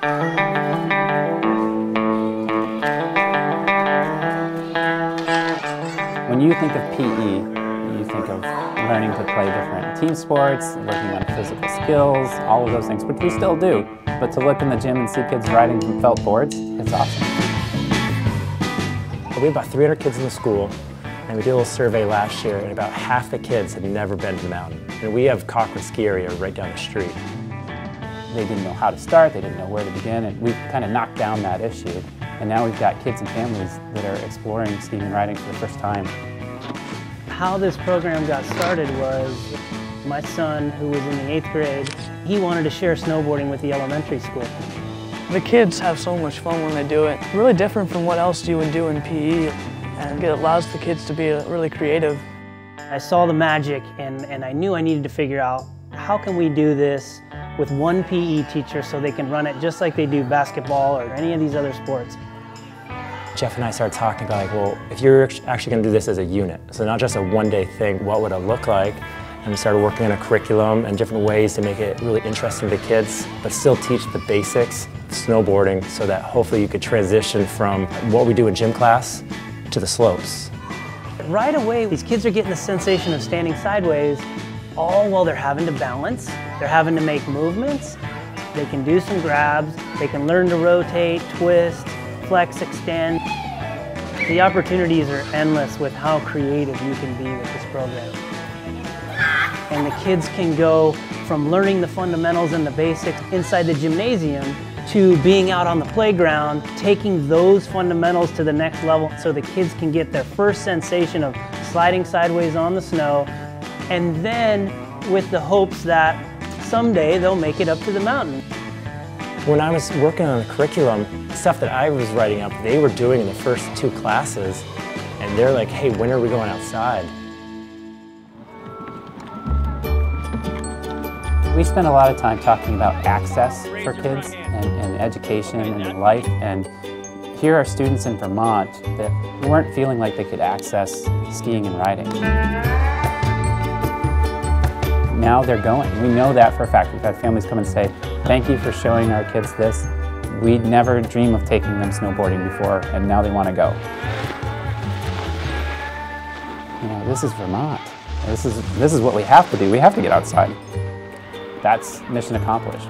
When you think of PE, you think of learning to play different team sports, working on physical skills, all of those things, which we still do. But to look in the gym and see kids riding some felt boards, it's awesome. We have about 300 kids in the school, and we did a little survey last year, and about half the kids had never been to the mountain. And we have Cochrane ski area right down the street. They didn't know how to start, they didn't know where to begin, and we've kind of knocked down that issue. And now we've got kids and families that are exploring skiing and riding for the first time. How this program got started was my son, who was in the 8th grade, he wanted to share snowboarding with the elementary school. The kids have so much fun when they do it. It's really different from what else you would do in PE, and it allows the kids to be really creative. I saw the magic and I knew I needed to figure out how can we do this with one PE teacher so they can run it just like they do basketball or any of these other sports. Jeff and I started talking about, like, well, if you're actually going to do this as a unit, so not just a one-day thing, what would it look like? And we started working on a curriculum and different ways to make it really interesting to kids, but still teach the basics of snowboarding so that hopefully you could transition from what we do in gym class to the slopes. Right away, these kids are getting the sensation of standing sideways, all while they're having to balance, they're having to make movements, they can do some grabs, they can learn to rotate, twist, flex, extend. The opportunities are endless with how creative you can be with this program. And the kids can go from learning the fundamentals and the basics inside the gymnasium to being out on the playground, taking those fundamentals to the next level so the kids can get their first sensation of sliding sideways on the snow, and then with the hopes that someday they'll make it up to the mountain. When I was working on the curriculum, stuff that I was writing up, they were doing in the first 2 classes, and they're like, hey, when are we going outside? We spend a lot of time talking about access for kids and education and life, and here are students in Vermont that weren't feeling like they could access skiing and riding. Now they're going. We know that for a fact. We've had families come and say, thank you for showing our kids this. We'd never dream of taking them snowboarding before, and now they want to go. You know, this is Vermont. This is what we have to do. We have to get outside. That's mission accomplished.